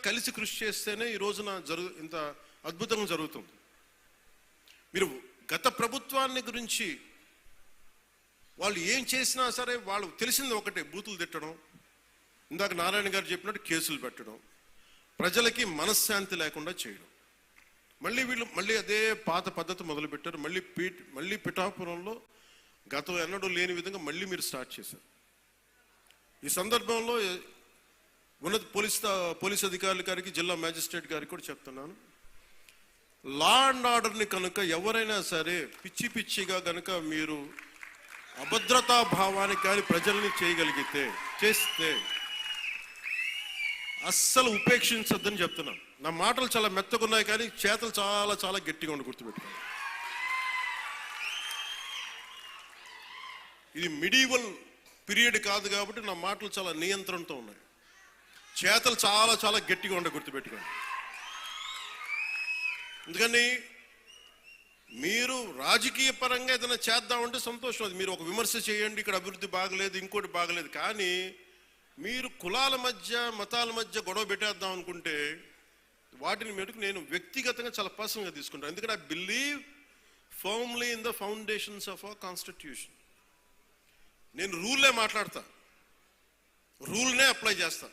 కలిసి కృషి చేస్తేనే ఈ రోజున ఇంత అద్భుతంగా జరుగుతుంది. మీరు గత ప్రభుత్వాన్ని గురించి వాళ్ళు ఏం చేసినా సరే వాళ్ళు తెలిసింది ఒకటే, బూతులు తిట్టడం, ఇందాక నారాయణ గారు చెప్పినట్టు కేసులు పెట్టడం, ప్రజలకి మనశ్శాంతి లేకుండా చేయడం. మళ్ళీ అదే పాత పద్ధతి మొదలుపెట్టారు. మళ్ళీ పిఠాపురంలో గతం ఎన్నడూ లేని విధంగా మళ్ళీ మీరు స్టార్ట్ చేశారు. ఈ సందర్భంలో ఉన్నత పోలీస్ అధికారుల గారికి, జిల్లా మ్యాజిస్ట్రేట్ గారికి కూడా చెప్తున్నాను, లా అండ్ ఆర్డర్ని కనుక ఎవరైనా సరే పిచ్చిగా కనుక మీరు అభద్రతా భావానికి కానీ ప్రజల్ని చేస్తే అస్సలు ఉపేక్షించొద్దని చెప్తున్నాను. నా మాటలు చాలా మెత్తగా ఉన్నాయి కానీ చేతలు చాలా చాలా గట్టిగా ఉండి గుర్తుపెట్టుకోండి. ఇది మిడీవల్ పీరియడ్ కాదు కాబట్టి నా మాటలు చాలా నియంత్రణతో ఉన్నాయి. చేతలు చాలా చాలా గట్టిగా ఉండే గుర్తుపెట్టుకోండి. అందుకని మీరు రాజకీయ పరంగా ఏదైనా చేద్దామంటే సంతోషం, అది మీరు ఒక విమర్శ చేయండి, ఇక్కడ అభివృద్ధి బాగలేదు, ఇంకోటి బాగలేదు. కానీ మీరు కులాల మధ్య మతాల మధ్య గొడవ పెట్టేద్దాం అనుకుంటే వాటిని మెటుకు నేను వ్యక్తిగతంగా చాలా పర్సనల్గా తీసుకుంటాను. ఎందుకంటే I believe firmly in the foundations of our constitution. నేను రూల్లే మాట్లాడతా, రూల్నే అప్లై చేస్తా.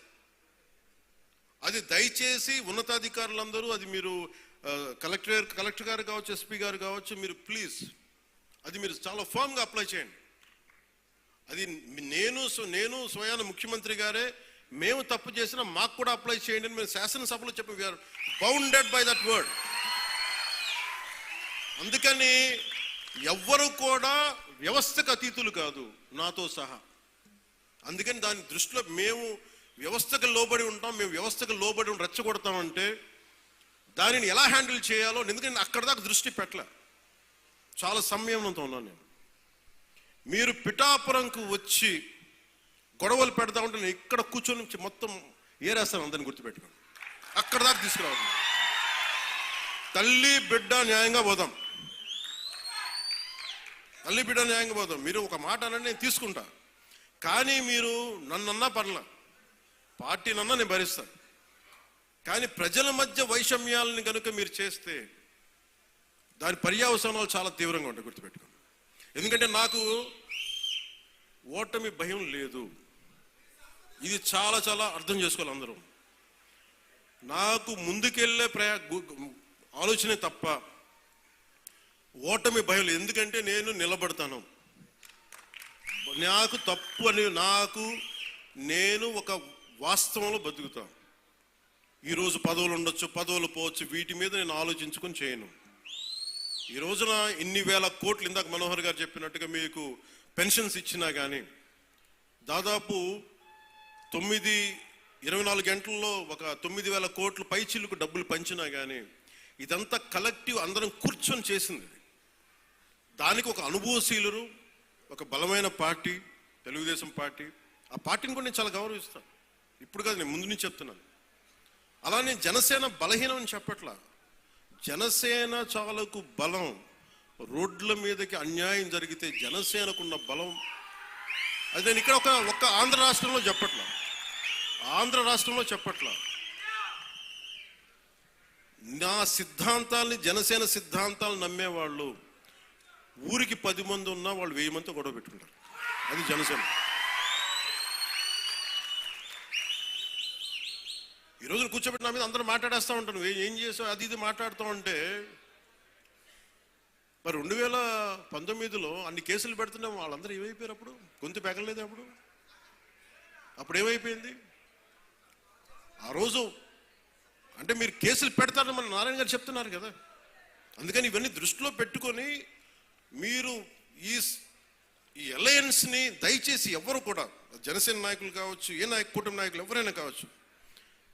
అది దయచేసి ఉన్నతాధికారులందరూ, అది మీరు కలెక్టర్ గారు కావచ్చు, ఎస్పీ గారు కావచ్చు, మీరు ప్లీజ్ అది మీరు చాలా ఫర్మ్గా అప్లై చేయండి. అది నేను స్వయాన ముఖ్యమంత్రి గారే మేము తప్పు చేసినా మాకు కూడా అప్లై చేయండి అని మేము శాసనసభలో చెప్పి we are bounded by that word. అందుకని ఎవ్వరు కూడా వ్యవస్థకు అతీతులు కాదు, నాతో సహా. అందుకని దాని దృష్టిలో మేము వ్యవస్థకు లోబడి ఉంటాం, మేము వ్యవస్థకు లోబడి రెచ్చగొడతామంటే దానిని ఎలా హ్యాండిల్ చేయాలో, ఎందుకంటే అక్కడ దాకా దృష్టి పెట్టలే, చాలా సంయమనంతో ఉన్నాను నేను. మీరు పిఠాపురంకు వచ్చి గొడవలు పెడదామంటే నేను ఇక్కడ కూర్చొని మొత్తం ఏరేస్తాను, అందరిని గుర్తుపెట్టుకోండి. అక్కడ దాకా తీసుకురావద్దు. తల్లి బిడ్డ న్యాయంగా పోదాం, తల్లి బిడ్డ న్యాయంగా పోదాం. మీరు ఒక మాట అనండి, నేను తీసుకుంటా. కానీ మీరు నన్నన్నా పర్లా, పార్టీనన్నా నేను భరిస్తాను. కానీ ప్రజల మధ్య వైషమ్యాలని కనుక మీరు చేస్తే దాని పర్యవసానాలు చాలా తీవ్రంగా ఉంటాయి, గుర్తుపెట్టుకోండి. ఎందుకంటే నాకు ఓటమి భయం లేదు, ఇది చాలా చాలా అర్థం చేసుకోవాలి అందరూ. నాకు ముందుకెళ్ళే ఆలోచనే తప్ప ఓటమి భయం లేదు. ఎందుకంటే నేను నిలబడతాను, నాకు తప్పు అని నేను ఒక వాస్తవంలో బతుకుతాను. ఈరోజు పదవులు ఉండొచ్చు, పదవులు పోవచ్చు, వీటి మీద నేను ఆలోచించుకొని చేయను. ఈ రోజున ఇన్ని వేల కోట్లు, ఇందాక మనోహర్ గారు చెప్పినట్టుగా మీకు పెన్షన్స్ ఇచ్చినా కానీ దాదాపు 24 గంటల్లో ఒక 9,000 కోట్లు పైచిలకు డబ్బులు పంచినా కానీ ఇదంతా కలెక్టివ్ అందరం కూర్చొని చేసింది. దానికి ఒక అనుభవశీలురు, ఒక బలమైన పార్టీ తెలుగుదేశం పార్టీ. ఆ పార్టీని కూడా నేను చాలా గౌరవిస్తాను, ఇప్పుడు కాదు, నేను ముందు నుంచి చెప్తున్నాను. అలానే జనసేన బలహీనం అని చెప్పట్లా, జనసేన చాలకు బలం. రోడ్ల మీదకి అన్యాయం జరిగితే జనసేనకున్న బలం అది నేను ఇక్కడ ఒక ఆంధ్ర రాష్ట్రంలో చెప్పట్లా. నా సిద్ధాంతాల్ని, జనసేన సిద్ధాంతాలు నమ్మేవాళ్ళు ఊరికి 10 మంది ఉన్నా వాళ్ళు 1000 మందితో గొడవ పెట్టుకుంటారు. అది జనసేన. ఈ రోజున కూర్చోబెట్టి నా మీద అందరూ మాట్లాడేస్తూ ఉంటాను, ఏం చేసావు అది ఇది మాట్లాడుతూ ఉంటే, మరి 2019లో అన్ని కేసులు పెడుతున్నాం, వాళ్ళందరూ ఏమైపోయారు? అప్పుడు గొంతు పెగలేదు. అప్పుడు ఏమైపోయింది? ఆ రోజు అంటే మీరు కేసులు పెడతారని మన నారాయణ గారు చెప్తున్నారు కదా. అందుకని ఇవన్నీ దృష్టిలో పెట్టుకొని మీరు ఈ అలయన్స్ని దయచేసి ఎవరు కూడా, జనసేన నాయకులు కావచ్చు, కూటమి నాయకులు ఎవరైనా కావచ్చు,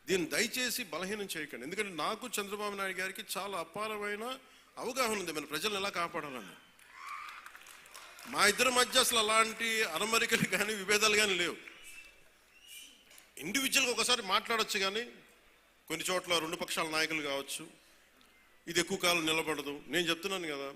దీన్ని దయచేసి బలహీనం చేయకండి. ఎందుకంటే నాకు చంద్రబాబు నాయుడు గారికి చాలా అపారమైన అవగాహన ఉంది మన ప్రజలను ఎలా కాపాడాలని. మా ఇద్దరి మధ్య అసలు అలాంటి అరమరికలు కానీ విభేదాలు కానీ లేవు. ఇండివిజువల్గా ఒకసారి మాట్లాడచ్చు, కానీ కొన్ని చోట్ల 2 పక్షాల నాయకులు కావచ్చు, ఇది ఎక్కువ కాలం నిలబడదు. నేను చెప్తున్నాను కదా,